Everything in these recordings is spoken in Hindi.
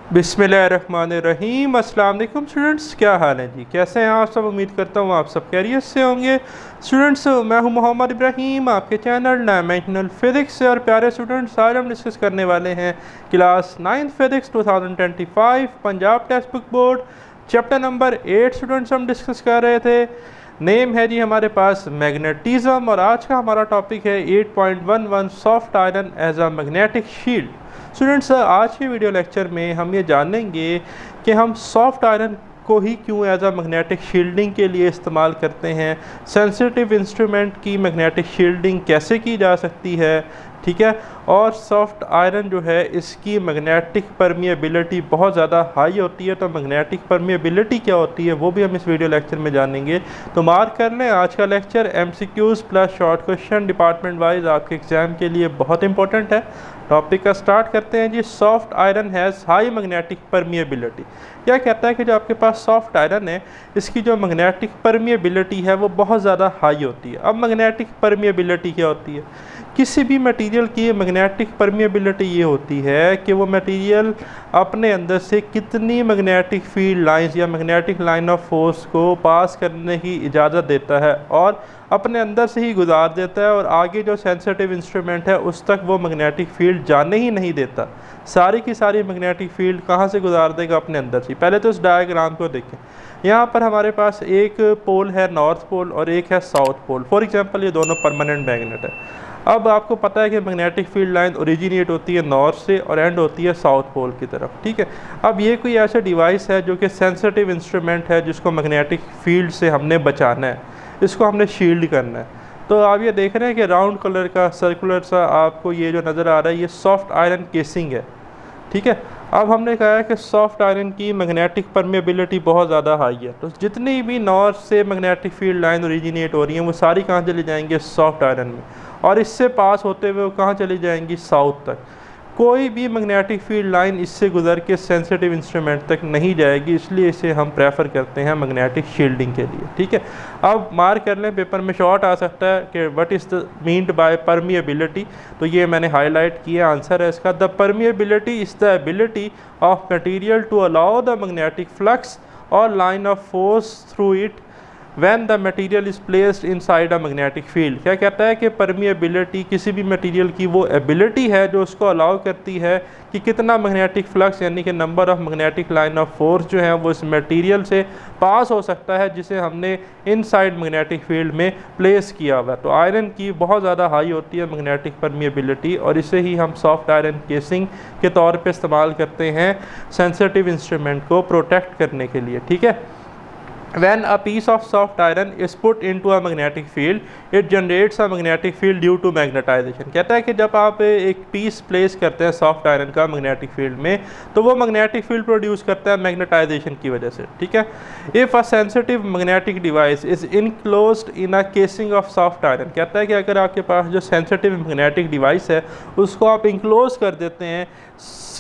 बिस्मिल्लाहिर्रहमानिर्रहीम। अस्सलाम वालेकुम स्टूडेंट्स, क्या हाल है जी? कैसे हैं आप सब? उम्मीद करता हूँ आप सब खैरियत से होंगे। स्टूडेंट्स, मैं हूँ मोहम्मद इब्राहिम, आपके चैनल डायमेंशनल फिज़िक्स से। और प्यारे स्टूडेंट्स, आज हम डिस्कस करने वाले हैं class 9 physics 2025 Punjab text book board chapter number 8। Students, हम डिस्कस कर रहे थे, नेम है जी हमारे पास मैग्नेटिज्म, और आज का हमारा टॉपिक है 8.11 soft iron as a magnetic shield. Students, आज के वीडियो लेक्चर में हम ये जानेंगे कि हम सॉफ्ट आयरन को ही क्यों एज अ मैग्नेटिक शील्डिंग के लिए इस्तेमाल करते हैं, सेंसिटिव इंस्ट्रूमेंट की मैग्नेटिक शील्डिंग कैसे की जा सकती है, ठीक है। और सॉफ्ट आयरन जो है इसकी मैग्नेटिक परमिएबिलिटी बहुत ज़्यादा हाई होती है, तो मैग्नेटिक परमिएबिलिटी क्या होती है वो भी हम इस वीडियो लेक्चर में जानेंगे। तो मार्क कर लें, आज का lecture MCQs plus short question department wise आपके एग्जाम के लिए बहुत इंपॉर्टेंट है। टॉपिक का स्टार्ट करते हैं जी। Soft iron has high magnetic permeability. क्या कहता है कि जो आपके पास सॉफ्ट आयरन है इसकी जो मैग्नेटिक परमिएबिलिटी है वो बहुत ज़्यादा हाई होती है। अब मैग्नेटिक परमिएबिलिटी क्या होती है? किसी भी मटेरियल की मैग्नेटिक परमिएबिलिटी ये होती है कि वो मटेरियल अपने अंदर से कितनी मैग्नेटिक फील्ड लाइंस या मैग्नेटिक लाइन ऑफ फोर्स को पास करने की इजाज़त देता है और अपने अंदर से ही गुजार देता है, और आगे जो सेंसिटिव इंस्ट्रूमेंट है उस तक वो मैग्नेटिक फील्ड जाने ही नहीं देता। सारी की सारी मैग्नेटिक फील्ड कहाँ से गुजार देगा? अपने अंदर से। पहले तो इस डायग्राम को देखें। यहाँ पर हमारे पास एक पोल है नॉर्थ पोल और एक है साउथ पोल। फॉर एग्जांपल ये दोनों परमानेंट मैग्नेट है। अब आपको पता है कि मैग्नेटिक फील्ड लाइन ओरिजिनेट होती है नॉर्थ से और एंड होती है साउथ पोल की तरफ, ठीक है। अब ये कोई ऐसा डिवाइस है जो कि सेंसिटिव इंस्ट्रूमेंट है जिसको मैग्नेटिक फील्ड से हमने बचाना है, इसको हमने शील्ड करना है। तो आप ये देख रहे हैं कि राउंड कलर का सर्कुलर सा आपको ये जो नज़र आ रहा है ये सॉफ्ट आयरन केसिंग है, ठीक है। अब हमने कहा है कि सॉफ्ट आयरन की मैग्नेटिक परमिएबिलिटी बहुत ज़्यादा हाई है, तो जितनी भी नॉर्थ से मैग्नेटिक फील्ड लाइन ओरिजिनेट हो रही हैं वो सारी कहाँ चली जाएंगी? सॉफ्ट आयरन में, और इससे पास होते हुए वो कहाँ चली जाएंगी? साउथ तक। कोई भी मैग्नेटिक फील्ड लाइन इससे गुजर के सेंसिटिव इंस्ट्रूमेंट तक नहीं जाएगी, इसलिए इसे हम प्रेफर करते हैं मैग्नेटिक शील्डिंग के लिए, ठीक है। अब मार्क कर लें, पेपर में शॉर्ट आ सकता है कि what is the meant by permeability, तो ये मैंने हाईलाइट किया, आंसर है इसका। The permeability is the ability of material to allow the magnetic flux और line of force through it when the material is placed inside a magnetic field। क्या कहता है कि परमिएबिलिटी किसी भी मटेरियल की वो एबिलिटी है जो उसको अलाउ करती है कि कितना मैग्नेटिक फ्लक्स यानी कि number of magnetic line of force जो है वो इस मटेरियल से पास हो सकता है जिसे हमने इनसाइड मैग्नेटिक फील्ड में प्लेस किया हुआ है। तो आयरन की बहुत ज़्यादा हाई होती है मैग्नेटिक परमिएबिलिटी, और इसे ही हम सॉफ्ट आयरन केसिंग के तौर पर इस्तेमाल करते हैं सेंसिटिव इंस्ट्रूमेंट को प्रोटेक्ट करने के लिए, ठीक है। When a piece of soft iron is put into a magnetic field, it generates a magnetic field due to magnetization। कहता है कि जब आप एक पीस प्लेस करते हैं सॉफ्ट आयरन का मैग्नेटिक फील्ड में, तो वो मैग्नेटिक फील्ड प्रोड्यूस करता है मैग्नेटाइजेशन की वजह से, ठीक है। If a sensitive magnetic device is enclosed in a casing of soft iron, कहता है कि अगर आपके पास जो सेंसिटिव मैग्नेटिक डिवाइस है उसको आप इंक्लोज कर देते हैं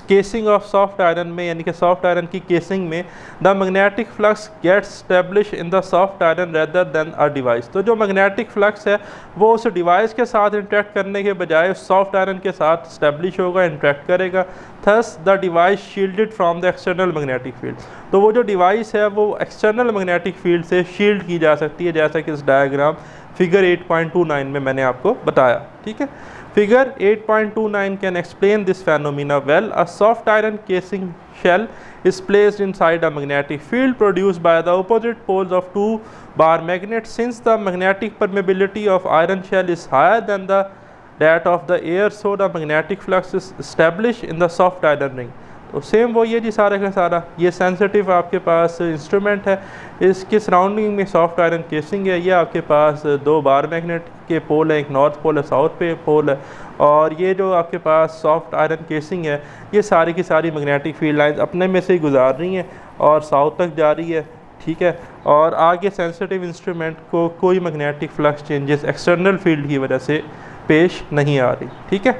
केसिंग ऑफ सॉफ्ट आयरन में, यानी कि सॉफ्ट आयरन की केसिंग में, the magnetic flux gets established in the soft iron rather than a device. तो जो मैग्नेटिक फ्लक्स है वो उस डिवाइस के साथ इंटरेक्ट करने के बजाय उस सॉफ्ट आयरन के साथ स्टेब्लिश होगा, इंटरेक्ट करेगा। Thus the device shielded from the external magnetic field. तो वो जो डिवाइस है वो एक्सटर्नल मैग्नेटिक फील्ड से शील्ड की जा सकती है, जैसा कि इस डायग्राम फिगर 8.29 में मैंने आपको बताया, ठीक है। Figure 8.29 can explain this phenomena well. A soft iron casing shell is placed inside a magnetic field produced by the opposite poles of two bar magnets. Since the magnetic permeability of iron shell is higher than that of the air, so the magnetic flux is established in the soft iron ring. तो सेम वो ये जी सारा का सारा ये सेंसिटिव आपके पास इंस्ट्रूमेंट है, इसके सराउंडिंग में सॉफ्ट आयरन केसिंग है। ये आपके पास दो बार मैग्नेट के पोल है, एक नॉर्थ पोल है, साउथ पे पोल है, और ये जो आपके पास सॉफ्ट आयरन केसिंग है ये सारी की सारी मैग्नेटिक फील्ड लाइंस अपने में से ही गुजार रही हैं और साउथ तक जा रही है, ठीक है। और आगे सेंसिटिव इंस्ट्रूमेंट को कोई magnetic flux changes external field की वजह से पेश नहीं आ रही, ठीक है।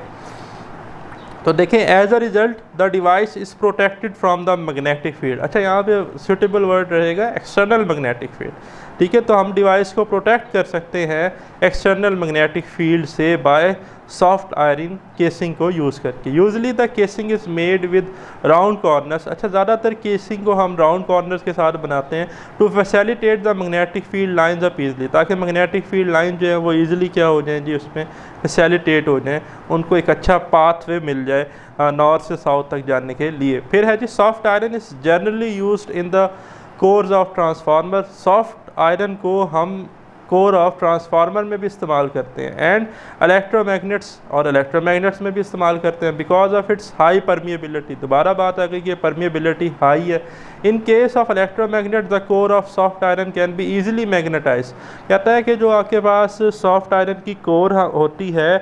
तो देखें as a result the device is protected from the magnetic field. अच्छा, यहाँ पे सूटेबल वर्ड रहेगा एक्सटर्नल मैग्नेटिक फील्ड। ठीक है, तो हम डिवाइस को प्रोटेक्ट कर सकते हैं एक्सटर्नल मैग्नेटिक फील्ड से बाय सॉफ्ट आयरन केसिंग को यूज़ करके। Usually the casing is made with round corners. अच्छा, ज़्यादातर केसिंग को हम राउंड कॉर्नर्स के साथ बनाते हैं to facilitate the magnetic field lines up easily, ताकि मैग्नेटिक फील्ड लाइन जो है वो ईजिली क्या हो जाए जी, उसमें फैसिलिटेट हो जाए, उनको एक अच्छा पाथवे मिल जाए नॉर्थ से साउथ तक जाने के लिए। फिर है जी soft iron is generally used in the cores of transformer. Soft iron को हम कोर ऑफ ट्रांसफार्मर में भी इस्तेमाल करते हैं एंड इलेक्ट्रोमैग्नेट्स और इलेक्ट्रोमैग्नेट्स में भी इस्तेमाल करते हैं because of its high permeability. दोबारा बात आ गई कि परमिएबिलिटी हाई है। In case of electromagnet the core of soft iron can be easily magnetize. कहता है कि जो आपके पास सॉफ्ट आयरन की कोर होती है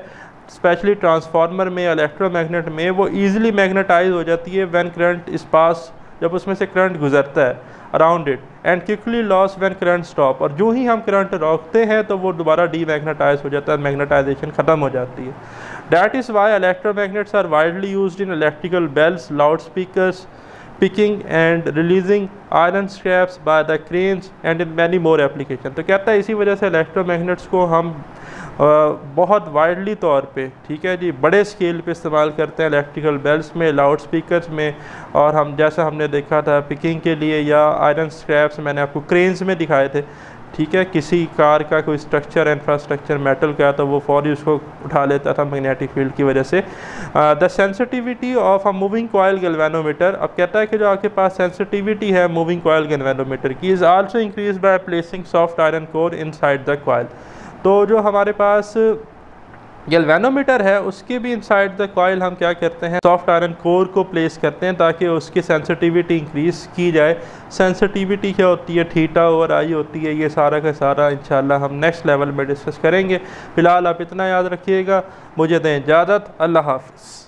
स्पेशली ट्रांसफार्मर में, इलेक्ट्रोमैग्नेट में, वो ईजिली मैग्नेटाइज हो जाती है व्हेन करंट इस पास, जब उसमें से करंट गुजरता है around it, and quickly loss when current stop. और जो ही हम करंट रोकते हैं तो वो दोबारा डीमैग्नेटाइज हो जाता है, मैग्नेटाइजेशन ख़त्म हो जाती है। That is why electromagnets are widely used in electrical bells, loud speakers, picking and releasing iron scraps by the cranes and in many more application. तो कहता है इसी वजह से इलेक्ट्रोमैग्नेट्स को हम बहुत वाइडली तौर पे, ठीक है जी, बड़े स्केल पे इस्तेमाल करते हैं इलेक्ट्रिकल बेल्स में, लाउड स्पीकर्स में, और हम जैसा हमने देखा था पिकिंग के लिए या आयरन स्क्रैप्स मैंने आपको क्रेन्स में दिखाए थे। ठीक है, किसी कार का कोई स्ट्रक्चर इंफ्रास्ट्रक्चर मेटल का तो वो फौरी उसको उठा लेता था मैग्नेटिक फील्ड की वजह से। The sensitivity of a moving coil galvanometer. अब कहता है कि जो आपके पास सेंसिटिविटी है मूविंग कॉयल गैल्वेनोमीटर की is also increase by placing soft iron core inside the coil. तो जो हमारे पास गैल्वेनोमीटर है उसके भी इनसाइड द कॉइल हम क्या करते हैं, सॉफ्ट आयरन कोर को प्लेस करते हैं ताकि उसकी सेंसिटिविटी इंक्रीज़ की जाए। सेंसिटिविटी क्या होती है, थीटा ओवर आई होती है। ये सारा का सारा इंशाल्लाह हम नेक्स्ट लेवल में डिस्कस करेंगे। फ़िलहाल आप इतना याद रखिएगा। मुझे दें इजाज़त। अल्लाह हाफ़िज़।